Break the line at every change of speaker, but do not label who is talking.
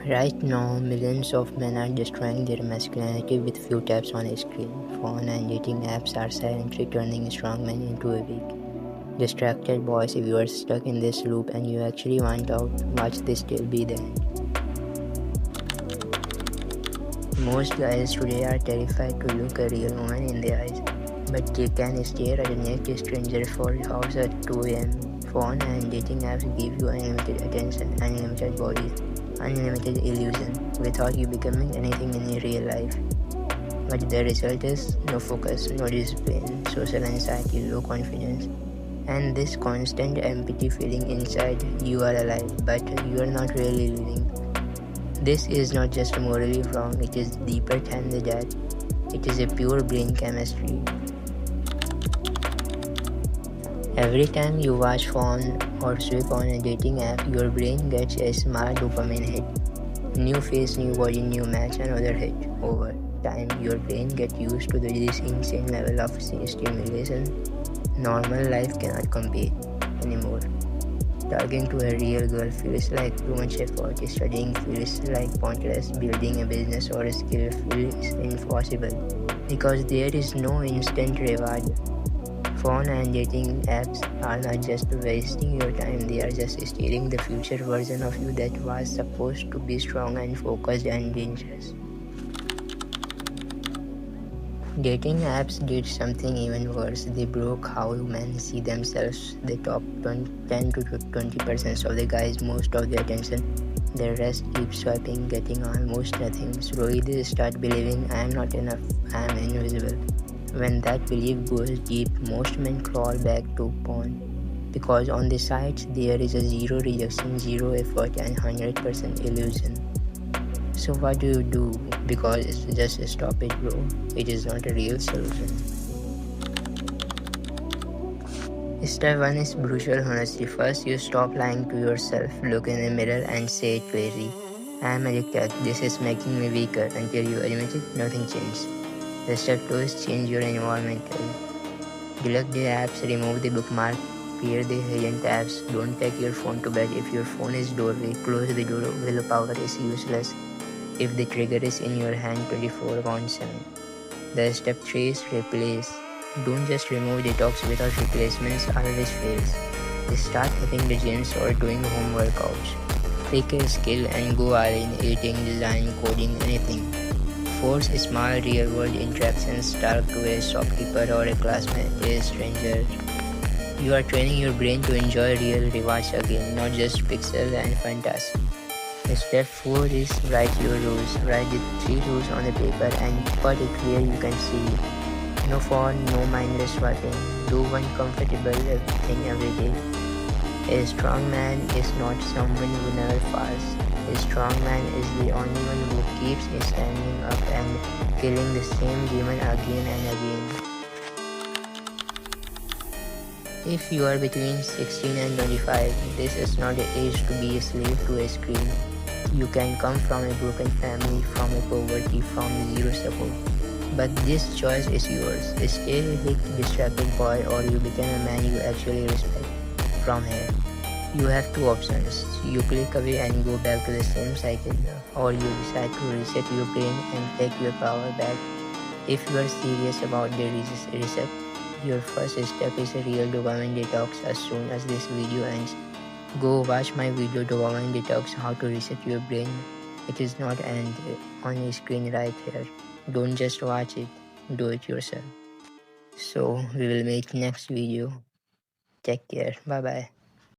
Right now, millions of men are destroying their masculinity with few taps on a screen. Phone and dating apps are silently turning strong men into a weak, distracted boys. If you are stuck in this loop and you actually want out, watch this till be the end. Most guys today are terrified to look a real woman in the eyes, but they can stare at a naked stranger for hours at 2 a.m. Phone and dating apps give you unlimited attention, unlimited bodies, unlimited illusion, without you becoming anything in your real life. But the result is no focus, no discipline, social anxiety, low confidence, and this constant empty feeling inside. You are alive, but you are not really living. This is not just morally wrong, it is deeper than that. It is a pure brain chemistry. Every time you watch phone or swipe on a dating app, your brain gets a small dopamine hit. New face, new body, new match, another hit. Over time, your brain gets used to this insane level of stimulation. Normal life cannot compete anymore. Talking to a real girl feels like too much effort. Studying feels like pointless. Building a business or a skill feels impossible because there is no instant reward. Phone and dating apps are not just wasting your time, they are just stealing the future version of you that was supposed to be strong and focused and dangerous. Dating apps did something even worse. They broke how men see themselves. The top 10 to 20% of the guys most of the attention. The rest keep swiping, getting almost nothing. Slowly they start believing I am not enough, I am invisible. When that belief goes deep, most men crawl back to porn. Because on the sites there is a zero rejection, zero effort and 100% illusion. So what do you do? Because it's just stop it, bro. It is not a real solution. Step 1 is brutal honesty. First, you stop lying to yourself. Look in the mirror and say it clearly. I am addicted. This is making me weaker. Until you admit it, nothing changes. The step 2 is change your environment. Delete the apps, remove the bookmark, clear the hidden tabs. Don't take your phone to bed. If your phone is doorway, close the door. Willpower is useless if the trigger is in your hand 24/7. The step 3 is replace. Don't just remove detox without replacements, always fails. Start hitting the gyms or doing home workouts. Pick a skill and go all in, eating, design, coding, anything. Force small real-world interactions. Talk to a shopkeeper or a classmate, a stranger. You are training your brain to enjoy real rewards again, not just pixels and fantasy. Step 4 is write your rules. Write the 3 rules on the paper and put it where you can see it. No phone, no mindless swiping. Do one comfortable thing every day. A strong man is not someone who never falls. A strong man is the only one who keeps standing up and killing the same demon again and again. If you are between 16 and 25, this is not the age to be a slave to a screen. You can come from a broken family, from a poverty, from zero support. But this choice is yours. Stay a big distracted boy or you become a man you actually respect. From here, you have two options. You click away and go back to the same cycle, or you decide to reset your brain and take your power back. If you are serious about the reset, your first step is a real dopamine detox. As soon as this video ends, go watch my video Dopamine Detox, how to reset your brain. It is not on your screen right here. Don't just watch it, do it yourself. So we will make next video. Take care. Bye bye.